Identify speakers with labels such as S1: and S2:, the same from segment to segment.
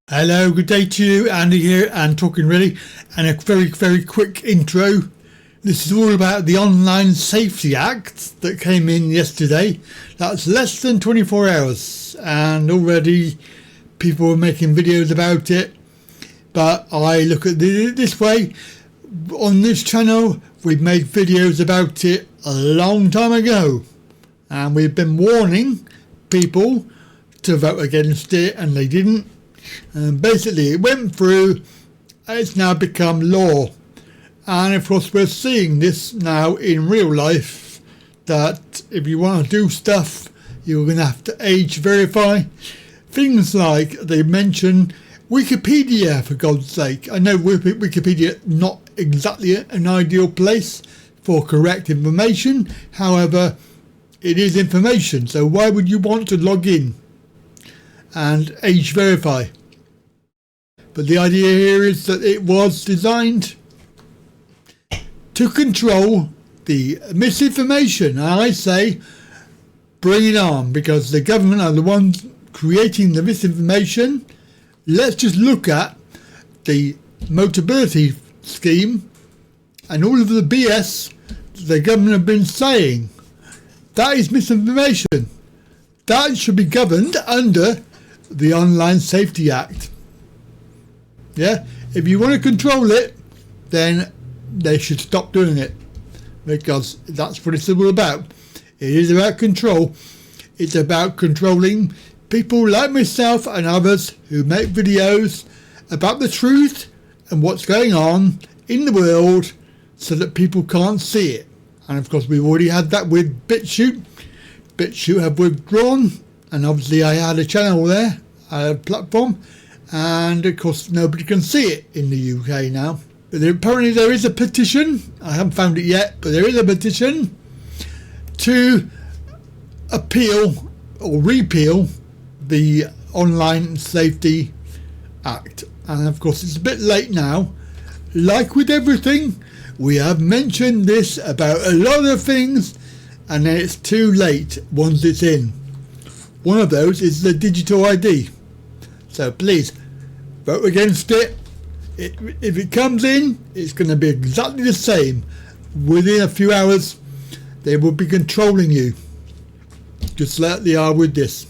S1: Hello, good day to you, Andy here and Talkin really, and a very quick intro. This is all about the Online Safety Act that came in yesterday. That's less than 24 hours and already people are making videos about it, but I look at it this way. On this channel we've made videos about it a long time ago and we've been warning people to vote against it and they didn't. And basically it went through, it's now become law, and of course we're seeing this now in real life, that if you want to do stuff you're going to have to age verify. Things like they mention Wikipedia, for God's sake. I know Wikipedia not exactly an ideal place for correct information, however it is information, so why would you want to log in and age verify? But the idea here is that it was designed to control the misinformation. And I say bring it on, because the government are the ones creating the misinformation. Let's just look at the Motability scheme and all of the BS the government have been saying. That is misinformation. That should be governed under the Online Safety Act. Yeah, if you want to control it, then they should stop doing it, because that's what it's all about. It is about control. It's about controlling people like myself and others who make videos about the truth and what's going on in the world so that people can't see it. And of course we've already had that with BitChute. BitChute have withdrawn, and obviously I had a channel there, a platform, and of course nobody can see it in the UK now. But apparently there is a petition, I haven't found it yet, but there is a petition to appeal or repeal the Online Safety Act. And of course it's a bit late now. Like with everything, we have mentioned this about a lot of things and then it's too late once it's in. One of those is the digital ID. So please vote against it. If it comes in, it's going to be exactly the same. Within a few hours, they will be controlling you, just like they are with this.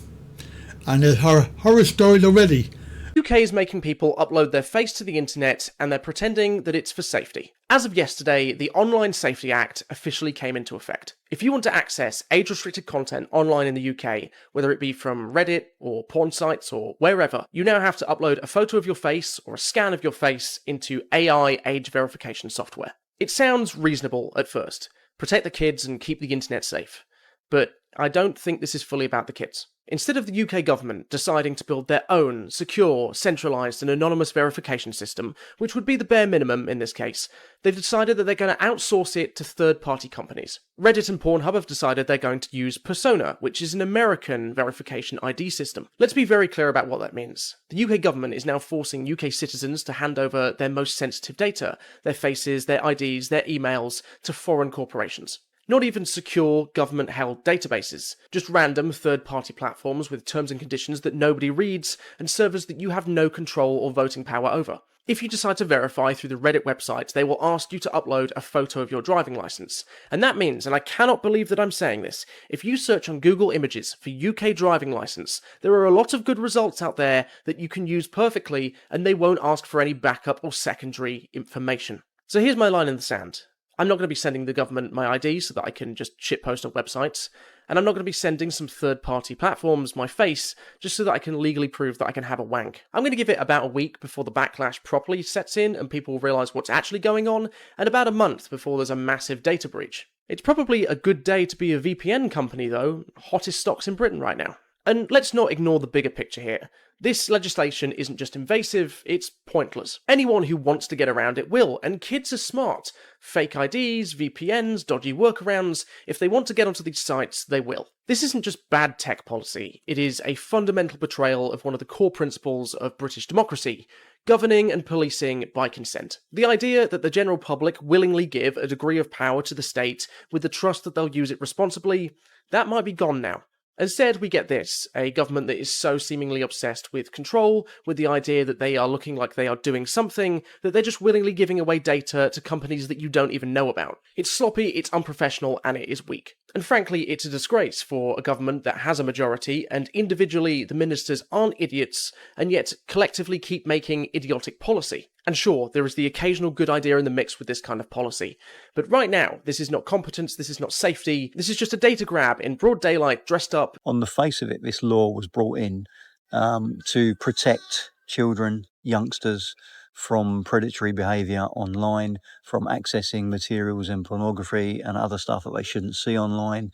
S1: And there's horror stories already.
S2: UK is making people upload their face to the internet and they're pretending that it's for safety. As of yesterday, the Online Safety Act officially came into effect. If you want to access age-restricted content online in the UK, whether it be from Reddit or porn sites or wherever, you now have to upload a photo of your face or a scan of your face into AI age verification software. It sounds reasonable at first. Protect the kids and keep the internet safe. But I don't think this is fully about the kids. Instead of the UK government deciding to build their own secure, centralised and anonymous verification system, which would be the bare minimum in this case, they've decided that they're going to outsource it to third-party companies. Reddit and Pornhub have decided they're going to use Persona, which is an American verification ID system. Let's be very clear about what that means. The UK government is now forcing UK citizens to hand over their most sensitive data, their faces, their IDs, their emails, to foreign corporations. Not even secure, government-held databases, just random third-party platforms with terms and conditions that nobody reads, and servers that you have no control or voting power over. If you decide to verify through the Reddit website, they will ask you to upload a photo of your driving licence. And that means, and I cannot believe that I'm saying this, if you search on Google Images for UK driving licence, there are a lot of good results out there that you can use perfectly, and they won't ask for any backup or secondary information. So here's my line in the sand. I'm not going to be sending the government my ID so that I can just shitpost on websites, and I'm not going to be sending some third-party platforms my face just so that I can legally prove that I can have a wank. I'm going to give it about a week before the backlash properly sets in and people realise what's actually going on, and about a month before there's a massive data breach. It's probably a good day to be a VPN company though, hottest stocks in Britain right now. And let's not ignore the bigger picture here. This legislation isn't just invasive, it's pointless. Anyone who wants to get around it will, and kids are smart. Fake IDs, VPNs, dodgy workarounds, if they want to get onto these sites, they will. This isn't just bad tech policy, it is a fundamental betrayal of one of the core principles of British democracy, governing and policing by consent. The idea that the general public willingly give a degree of power to the state with the trust that they'll use it responsibly, that might be gone now. Instead, we get this, a government that is so seemingly obsessed with control, with the idea that they are looking like they are doing something, that they're just willingly giving away data to companies that you don't even know about. It's sloppy, it's unprofessional, and it is weak. And frankly, it's a disgrace for a government that has a majority, and individually the ministers aren't idiots, and yet collectively keep making idiotic policy. And sure, there is the occasional good idea in the mix with this kind of policy. But right now, this is not competence, this is not safety, this is just a data grab in broad daylight, dressed up.
S3: On the face of it, this law was brought in to protect children, youngsters from predatory behaviour online, from accessing materials and pornography and other stuff that they shouldn't see online,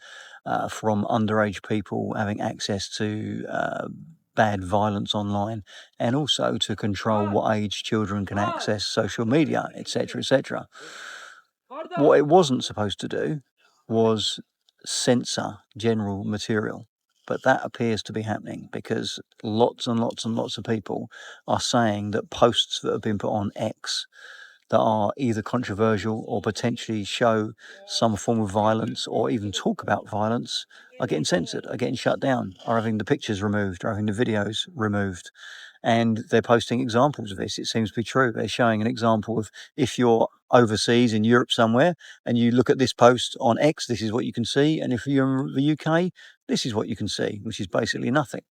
S3: from underage people having access to bad violence online, and also to control what age children can access social media, etc., etc. What it wasn't supposed to do was censor general material. But that appears to be happening because lots and lots and lots of people are saying that posts that have been put on X that are either controversial or potentially show some form of violence or even talk about violence are getting censored, are getting shut down, are having the pictures removed, are having the videos removed. And they're posting examples of this. It seems to be true. They're showing an example of if you're overseas in Europe somewhere and you look at this post on X, this is what you can see. And if you're in the UK, this is what you can see, which is basically nothing.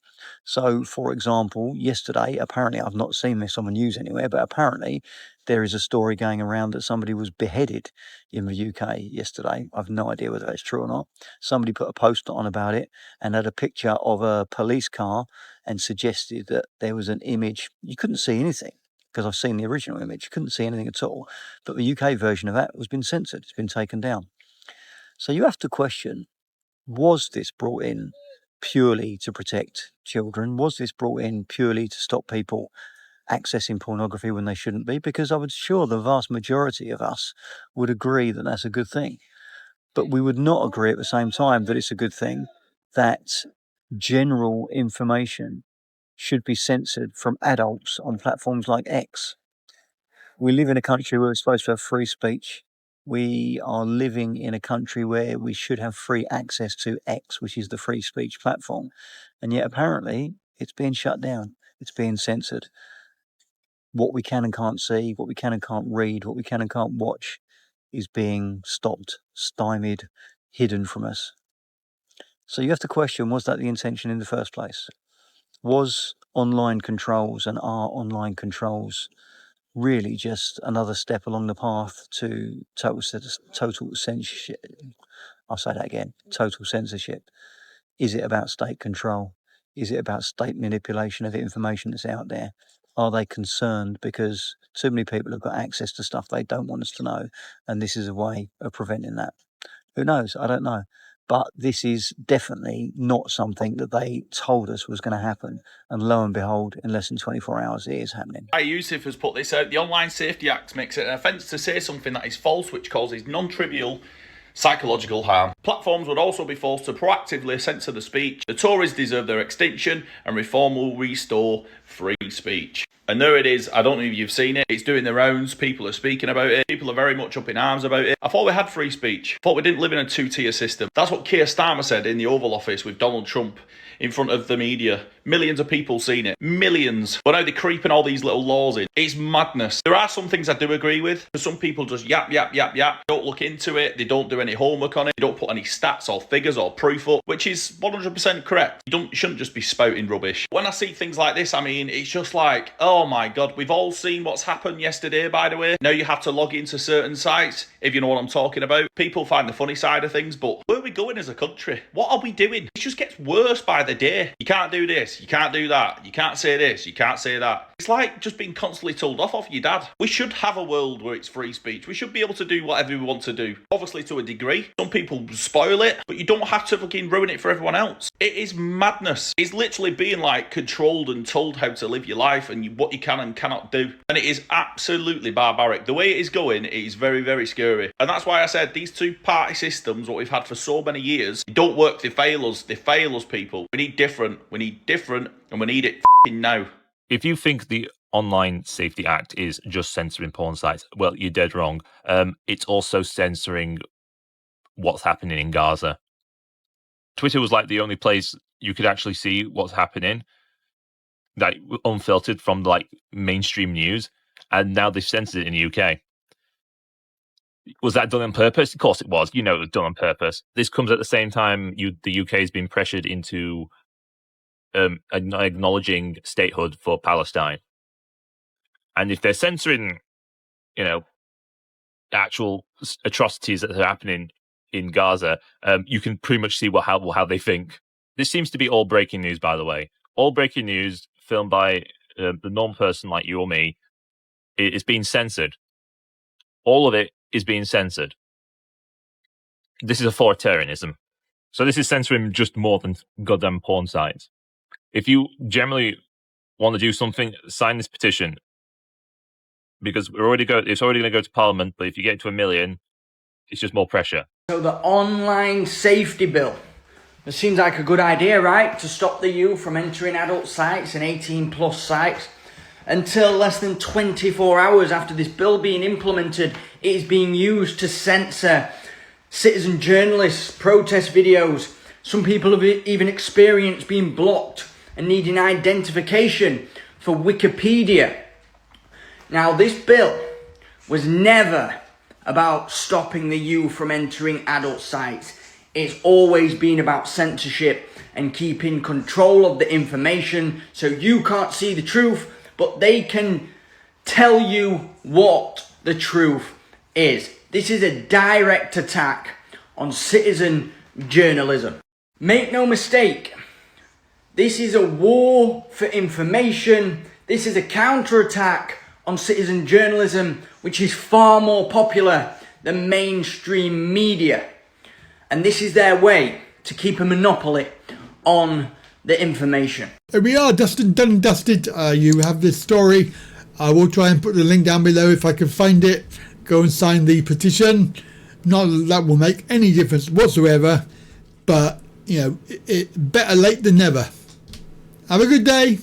S3: So, for example, yesterday, apparently, I've not seen this on the news anywhere, but apparently there is a story going around that somebody was beheaded in the UK yesterday. I've no idea whether that's true or not. Somebody put a post on about it and had a picture of a police car and suggested that there was an image. You couldn't see anything because I've seen the original image. You couldn't see anything at all. But the UK version of that has been censored. It's been taken down. So you have to question, was this brought in purely to protect children? Was this brought in purely to stop people accessing pornography when they shouldn't be? Because I would sure the vast majority of us would agree that that's a good thing. But we would not agree at the same time that it's a good thing that general information should be censored from adults on platforms like X. We live in a country where we're supposed to have free speech. We are living in a country where we should have free access to X, which is the free speech platform. And yet apparently it's being shut down. It's being censored. What we can and can't see, what we can and can't read, what we can and can't watch is being stopped, stymied, hidden from us. So you have to question, was that the intention in the first place? Was online controls and are online controls really just another step along the path to total censorship? I'll say that again, total censorship. Is it about state control? Is it about state manipulation of the information that's out there? Are they concerned because too many people have got access to stuff they don't want us to know, and this is a way of preventing that? Who knows? I don't know. But this is definitely not something that they told us was going to happen. And lo and behold, in less than 24 hours, it is happening.
S4: Yusuf has put this out. The Online Safety Act makes it an offence to say something that is false, which causes non-trivial psychological harm. Platforms would also be forced to proactively censor the speech. The Tories deserve their extinction, and reform will restore free speech. And there it is. I don't know if you've seen it. It's doing the rounds. People are speaking about it. People are very much up in arms about it. I thought we had free speech. I thought we didn't live in a two-tier system. That's what Keir Starmer said in the Oval Office with Donald Trump in front of the media. Millions of people seen it. Millions. But now they're creeping all these little laws in. It's madness. There are some things I do agree with. Some people just yap. Don't look into it. They don't do any homework on it. They don't put any stats or figures or proof up, which is 100% correct. You shouldn't just be spouting rubbish. When I see things like this, I mean, it's just like, oh my God, we've all seen what's happened yesterday, by the way. Now you have to log into certain sites, if you know what I'm talking about. People find the funny side of things, but where are we going as a country? What are we doing? It just gets worse by the day. You can't do this. You can't do that. You can't say this. You can't say that. It's like just being constantly told off of your dad. We should have a world where it's free speech. We should be able to do whatever we want to do. Obviously to a degree. Some people spoil it, but you don't have to fucking ruin it for everyone else. It is madness. It's literally being like controlled and told how to live your life and what you can and cannot do. And it is absolutely barbaric. The way it is going, it is very, very scary. And that's why I said these two-party systems, what we've had for so many years, they don't work. They fail us. They fail us, people. We need different. We need different, and we need it f***ing now.
S5: If you think the Online Safety Act is just censoring porn sites, well, you're dead wrong. It's also censoring what's happening in Gaza. Twitter was like the only place you could actually see what's happening, like unfiltered from like mainstream news, and now they've censored it in the UK. Was that done on purpose? Of course it was. You know it was done on purpose. This comes at the same time the UK has been pressured into acknowledging statehood for Palestine. And if they're censoring, actual atrocities that are happening in Gaza, you can pretty much see how they think. This seems to be all breaking news, by the way. All breaking news filmed by the normal person like you or me is being censored. All of it is being censored. This is authoritarianism. So this is censoring just more than goddamn porn sites. If you generally want to do something, sign this petition. Because it's already going to go to Parliament, but if you get to 1 million, it's just more pressure.
S6: So the online safety bill. It seems like a good idea, right? To stop the youth from entering adult sites and 18 plus sites. Until less than 24 hours after this bill being implemented, it is being used to censor citizen journalists, protest videos. Some people have even experienced being blocked and needing identification for Wikipedia. Now, this bill was never about stopping the youth from entering adult sites. It's always been about censorship and keeping control of the information so you can't see the truth, but they can tell you what the truth is. This is a direct attack on citizen journalism. Make no mistake, this is a war for information. This is a counterattack on citizen journalism, which is far more popular than mainstream media. And this is their way to keep a monopoly on the information.
S1: Here we are, Dustin, done and dusted. You have this story. I will try and put the link down below if I can find it. Go and sign the petition. Not that that will make any difference whatsoever, but it better late than never. Have a good day.